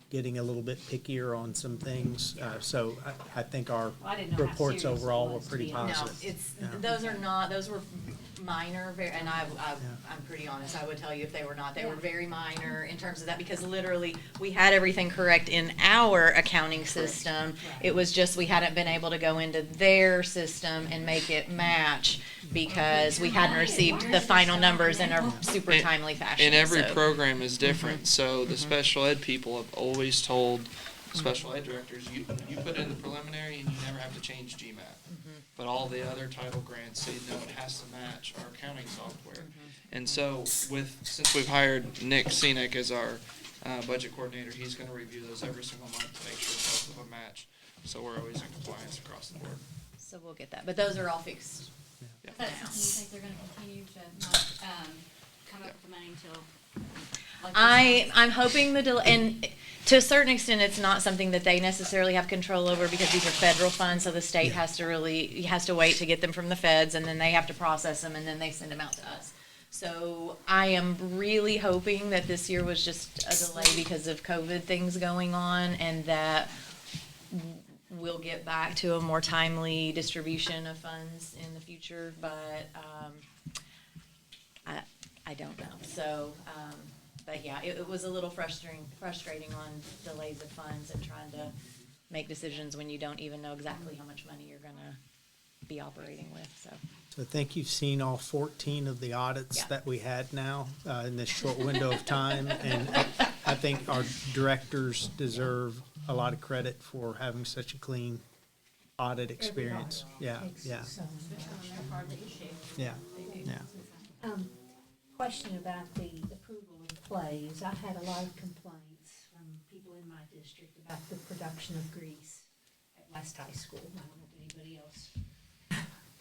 getting a little bit pickier on some things. So I think our Well, I didn't know how reports serious it overall were was, to pretty be honest. no, positive. it's, Yeah. those were minor, and I'm pretty honest, I would tell you if they were not, they were very minor in terms of that, because literally, we had everything correct in our accounting system. It was just, we hadn't been able to go into their system and make it match, because we hadn't received the final numbers in a super And- timely fashion. And every so- program is different, so the special ed people have always told special ed directors, you put in the preliminary and you never have to change GMAT. But all the other title grants say, no, it has to match our accounting software. And so since we've hired Nick Senek as our budget coordinator, he's gonna review those every single month to make sure both of them match. So we're always in compliance across the board. So we'll get that, but those are all fixed. But do you think they're gonna continue to not, come up with the money until? like this I'm hoping the delay, and to a certain extent, it's not something that they necessarily have control over because these are federal funds, so the state has to wait to get them from the feds, and then they have to process them, and then they send them out to us. So I am really hoping that this year was just a delay because of COVID things going on, and that we'll get back to a more timely distribution of funds in the future, but, I don't know, so, but yeah, it was a little frustrating on delays of funds and trying to make decisions when you don't even know exactly how much money you're gonna be operating with, so. So I think you've seen all 14 of the audits Yeah. that we had now in this short window of time. And I think our directors deserve a lot of credit for having such a clean audit experience. Yeah, yeah, yeah, yeah. Question about the approval of plays. I had a lot of complaints from people in my district about the production of Grease at West High School. I don't know if anybody else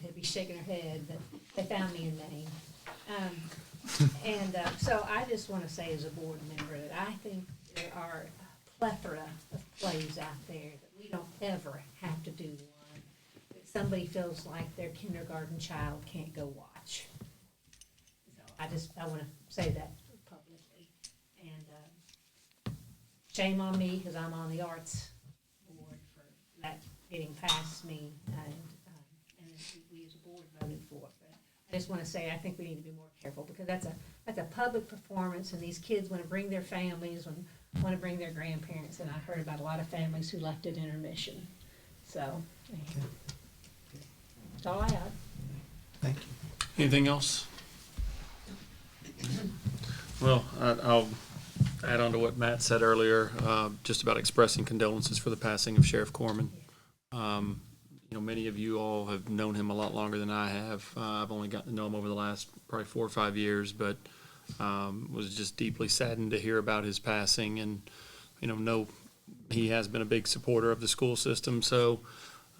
would be shaking their head, but they found me a name. So I just want to say as a board member that I think there are a plethora of plays out there that we don't ever have to do one that somebody feels like their kindergarten child can't go watch. I want to say that publicly. And shame on me, because I'm on the arts board, for that getting past me, and we as a board voted for it. But I just want to say, I think we need to be more careful, because that's a public performance, and these kids want to bring their families, want to bring their grandparents, and I heard about a lot of families who left at intermission. So, that's all I have. Thank you. Anything else? Well, I'll add on to what Matt said earlier, just about expressing condolences for the passing of Sheriff Corman. Many of you all have known him a lot longer than I have. I've only gotten to know him over the last probably 4 or 5 years, but was just deeply saddened to hear about his passing, and know he has been a big supporter of the school system. So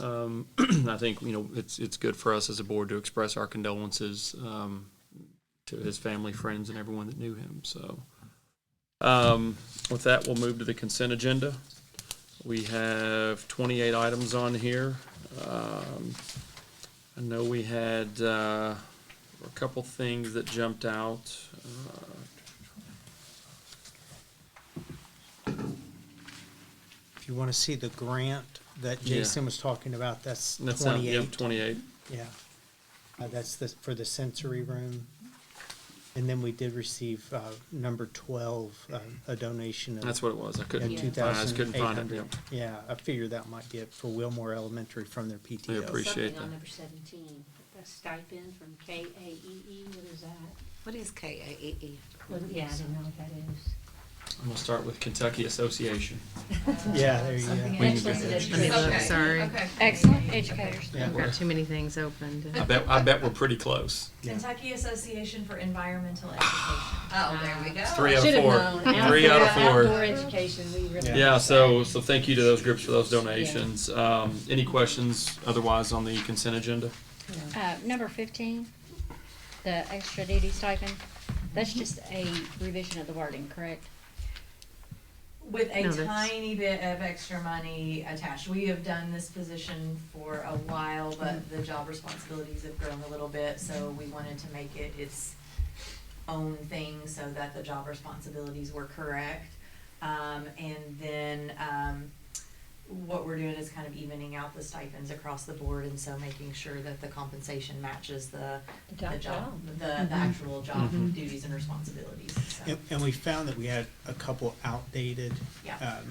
I think it's good for us as a board to express our condolences. to his family, friends, and everyone that knew him. So, with that, we'll move to the consent agenda. We have 28 items on here. I know we had a couple things that jumped out. If you want to see the grant that Yeah. Jason was talking about, that's That's 28. Yep, 28. Yeah. That's for the sensory room. And then we did receive number 12, a donation of. That's what it was. I couldn't of find it. I just couldn't find it, 2,800. yep. Yeah, I figured that might be it for Wilmore Elementary from their PTO. We appreciate Something on that. number 17, a stipend from KAEE, what is that? What is KAEE? Well, yeah, I didn't know what that is. I'm gonna start with Kentucky Association. Yeah, there you go. Let me look, sorry. Excellent educators. Yeah. I've got too many things opened. I bet we're pretty close. Kentucky Association for Environmental Education. Oh, there we go. 3 out of Should've 4. known. 3 out of 4. Outdoor education, we really. Yeah, so thank you to those groups for those donations. Any questions otherwise on the consent agenda? Number 15, the extra duty stipend, that's just a revision of the wording, correct? With a No, that's- tiny bit of extra money attached. We have done this position for a while, but the job responsibilities have grown a little bit, so we wanted to make it its own thing so that the job responsibilities were correct. And then, what we're doing is kind of evening out the stipends across the board, and so making sure that the compensation matches the job, the actual job duties and responsibilities, so. And we found that we had a couple outdated Yeah.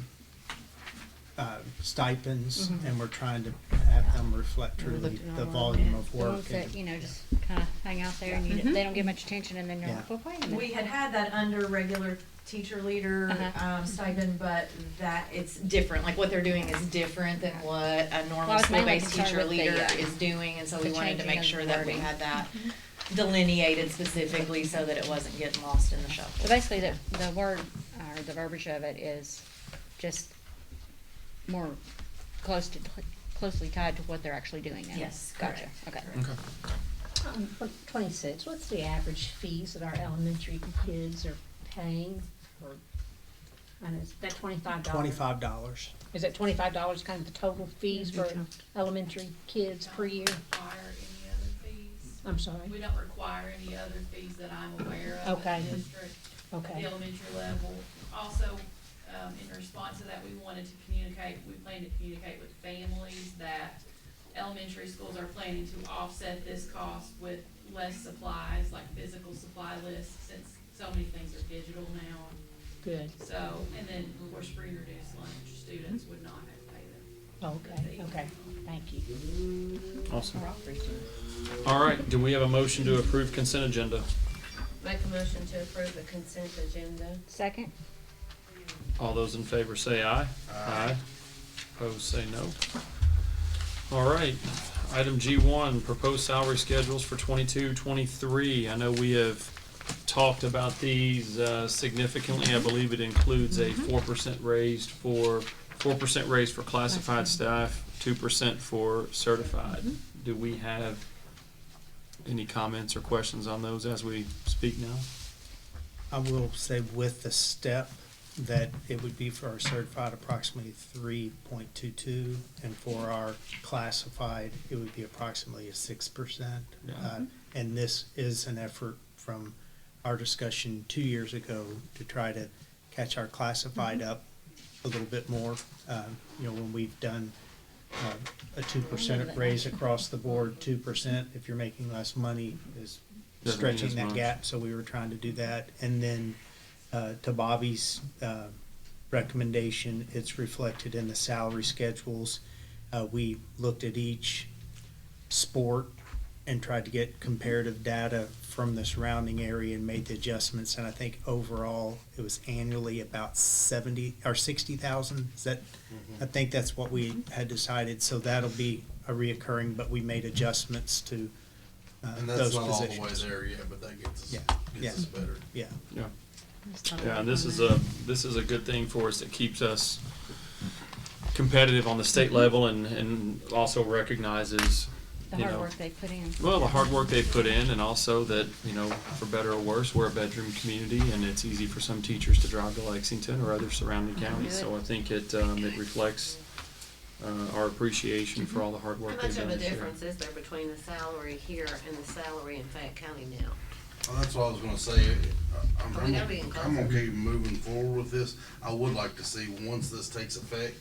stipends, and we're trying to have them reflect truly the volume of The work. ones that, just kind of hang out there and they don't get much attention and then you're like, well, wait a minute. We had that under regular teacher leader stipend, but that it's different. Like what they're doing is different than what a Well, I normal was mainly school-based concerned teacher with the, leader is doing, and so we the wanted to changing make of sure the that we wording. had that delineated specifically so that it wasn't getting lost in the shuffle. So basically, the word, or the verbiage of it is just more closely tied to what they're actually doing now. Yes, Gotcha, correct. okay. 26, what's the average fees that our elementary kids are paying for, and is that $25? $25. Is that $25 kind of the total fees for elementary kids per year? Require any other fees. I'm sorry? We don't require any other fees that I'm aware of Okay. in the district. Okay. The elementary level. Also, in response to that, we plan to communicate with families that elementary schools are planning to offset this cost with less supplies, like physical supply lists, since so many things are digital now. Good. So, and then, of course, free and reduced lunch, students would not have to pay them. Okay, thank you. Awesome. All right, do we have a motion to approve consent agenda? Make a motion to approve the consent agenda. Second? All those in favor say aye. Aye. Opposed, say no. All right, item G1, proposed salary schedules for 22-23. I know we have talked about these significantly. I believe it includes a 4% raise for classified staff, 2% for certified. Do we have any comments or questions on those as we speak now? I will say with the step that it would be for our certified approximately 3.22, and for our classified, it would be approximately a 6%. Yeah. And this is an effort from our discussion 2 years ago to try to catch our classified up a little bit more. When we've done a 2% raise across the board, 2%, if you're making less money, is Doesn't mean stretching as that much. gap, so we were trying to do that. And then to Bobby's recommendation, it's reflected in the salary schedules. We looked at each sport and tried to get comparative data from the surrounding area and made the adjustments, and I think overall it was annually about 70 or 60,000. Is that? I think that's what we had decided. So that'll be a reoccurring, but we made adjustments to And that's those not all the way positions. there yet, but that gets us, Yeah. gets us better. Yeah. Yeah. Yeah, and this is a good thing for us. It keeps us competitive on the state level and also recognizes The you hard know. work they put in. Well, the hard work they put in, and also that, you know, for better or worse, we're a bedroom community, and it's easy for some teachers to drive to Lexington or other surrounding counties. So I think it reflects our appreciation for all the hard How work much they've done of a this year. difference is there between the salary here and the salary in Fayette County now? Well, that's what I was gonna say. We gotta be in I'm closer. okay moving forward with this. I would like to see, once this takes effect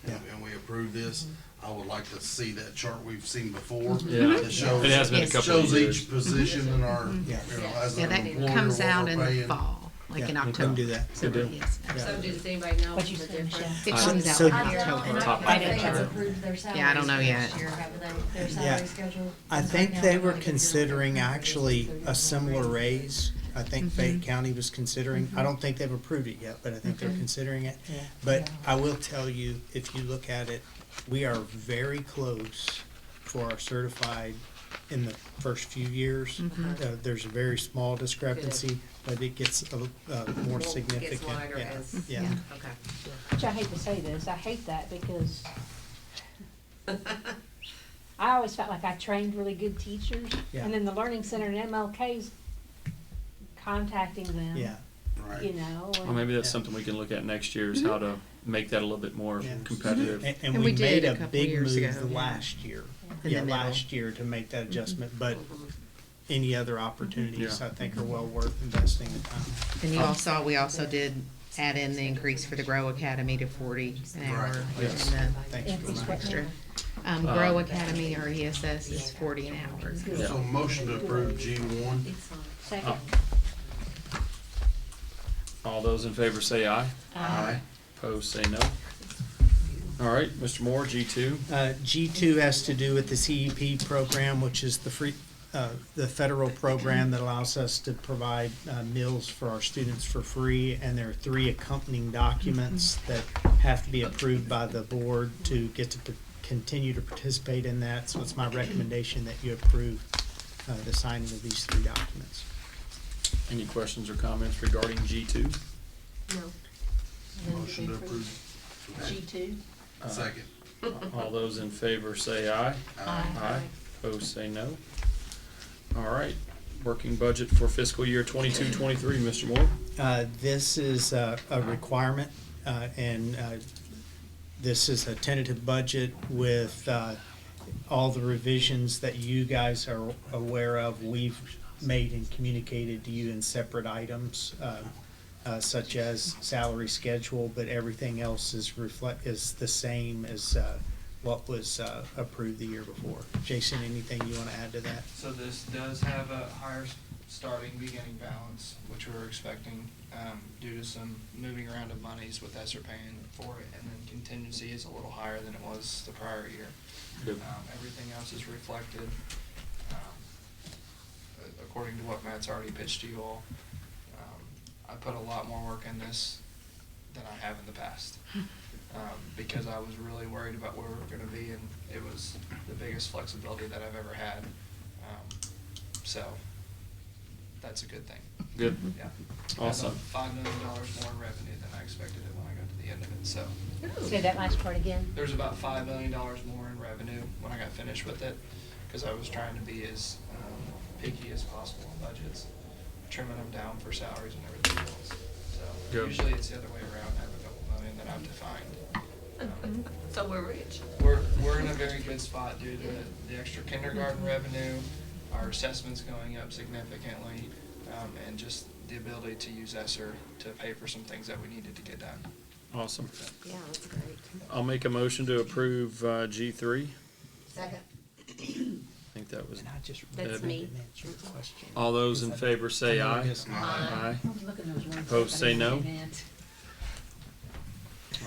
and we approve this, I would like to see that chart we've seen before. Yeah. That shows, It has been a couple of shows years. each position in our, you know, as Yeah, an that employer, comes what out we're in the paying. fall, like in Yeah, we can October. do that. Good deal. Yes. So does anybody know What'd you the say, difference? Michelle? It Uh, comes out so- in I don't, October. and Top I of think the it's chart. approved their salaries Yeah, I don't know for yet. next year, have they, their Yeah. salary schedule? I Because think right now they they're were only considering considering actually a similar raise. raise. I think Fayette County was considering, I don't think they've approved it yet, but I think they're considering it. But I will tell you, if you look at it, we are very close for our certified in the first few years. There's a very small discrepancy, but it gets more significant. Gets lighter Yeah, as, yeah. okay. Which I hate to say this, I hate that because I always felt like I trained really good teachers. Yeah. And then the Learning Center and MLK's contacting them. Yeah. Right. You know. Well, and- maybe that's something we can look at next year, is how to make that a little bit more Yeah. competitive. And And we we made did a a couple big years move ago, the yeah. last year. In Yeah, the middle. last year to make that adjustment, but any other opportunities, Yeah. I think, are well worth investing the time. And you all saw, we also did add in the increase for the Grow Academy to 40 an hour. Right. Yes. And Thanks It's for that. extra. Grow Academy, our ESS is 40 an hour. Yeah. So motion to approve G1. Second. All those in favor say aye. Aye. Opposed, say no. All right, Mr. Moore, G2. G2 has to do with the CEP program, which is the federal program that allows us to provide meals for our students for free. And there are 3 accompanying documents that have to be approved by the board to get to continue to participate in that. So it's my recommendation that you approve the signing of these 3 documents. Any questions or comments regarding G2? No. Motion to approve. G2. Second. All those in favor say aye. Aye. Aye. Opposed, say no. All right, working budget for fiscal year 22-23, Mr. Moore. This is a requirement, and this is a tentative budget with all the revisions that you guys are aware of. We've made and communicated to you in separate items, such as salary schedule, but everything else is the same as what was approved the year before. Jason, anything you want to add to that? So this does have a higher starting beginning balance, which we're expecting, due to some moving around of monies with ESSER paying for it, and then contingency is a little higher than it was the prior year. Good. Everything else is reflected, according to what Matt's already pitched to you all. I put a lot more work in this than I have in the past. Because I was really worried about where we were gonna be, and it was the biggest flexibility that I've ever had. So, that's a good thing. Good. Yeah. Awesome. $5 million more in revenue than I expected it when I got to the end of it, so. Say that last part again. There's about $5 million more in revenue when I got finished with it, because I was trying to be as picky as possible on budgets, trimming them down for salaries and everything else. So, Good. usually it's the other way around, I have a couple million that I've defined. So we're rich. We're in a very good spot due to the extra kindergarten revenue, our assessments going up significantly, and just the ability to use ESSER to pay for some things that we needed to get done. Awesome. Yeah, that's great. I'll make a motion to approve G3. Second. I think that was. And I just That's didn't me. answer your question. All those in favor say aye. Aye. Look at those ones. Opposed, say no. Amen.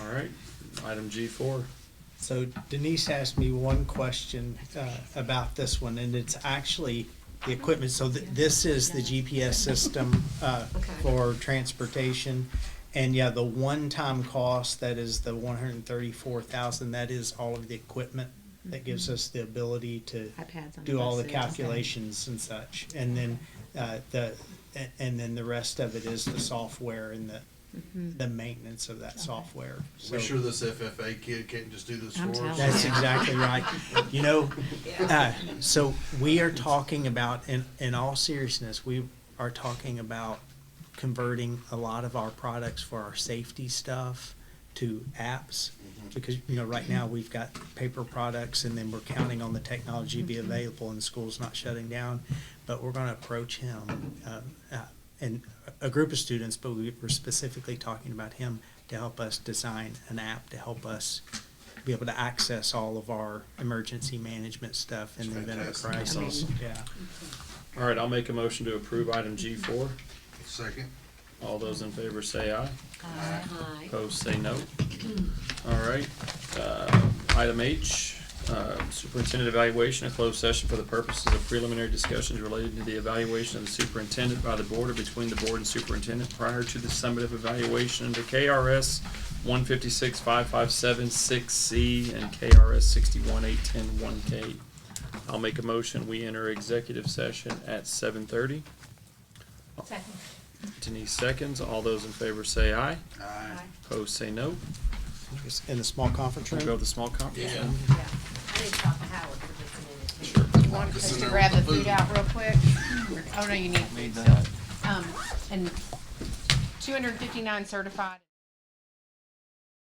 All right, item G4. So Denise asked me one question about this one, and it's actually the equipment. So this is the GPS system for transportation. And yeah, the one-time cost, that is the $134,000, that is all of the equipment that gives us the ability to iPads on do all the buses. calculations and such. And then the rest of it is the software and the maintenance of that software. We're sure this FFA kid can't just do this I'm for us. telling That's exactly right. You know, so we are talking about, in all seriousness, we are talking about converting a lot of our products for our safety stuff to apps. Because, you know, right now we've got paper products and then we're counting on the technology to be available and the school's not shutting down. But we're gonna approach him, and a group of students, but we were specifically talking about him to help us design an app to help us be able to access all of our emergency management stuff in the event of a Fantastic. crisis. Yeah. All right, I'll make a motion to approve item G4. Second. All those in favor say aye. Aye. Opposed, say no. All right, item H, superintendent evaluation, a closed session for the purposes of preliminary discussions related to the evaluation of the superintendent by the board or between the board and superintendent prior to the summative evaluation under KRS 156-557-6C and KRS 61-810-1K. I'll make a motion, we enter executive session at 7:30. Second. Denise seconds. All those in favor say aye. Aye. Opposed, say no. In the small conference We'll room? go to the small conference Yeah. room. I need to talk to Howard for just a minute. Sure. You want Just us in to there grab the with the food food. out real quick? Oh, no, you need food still. And 259 certified.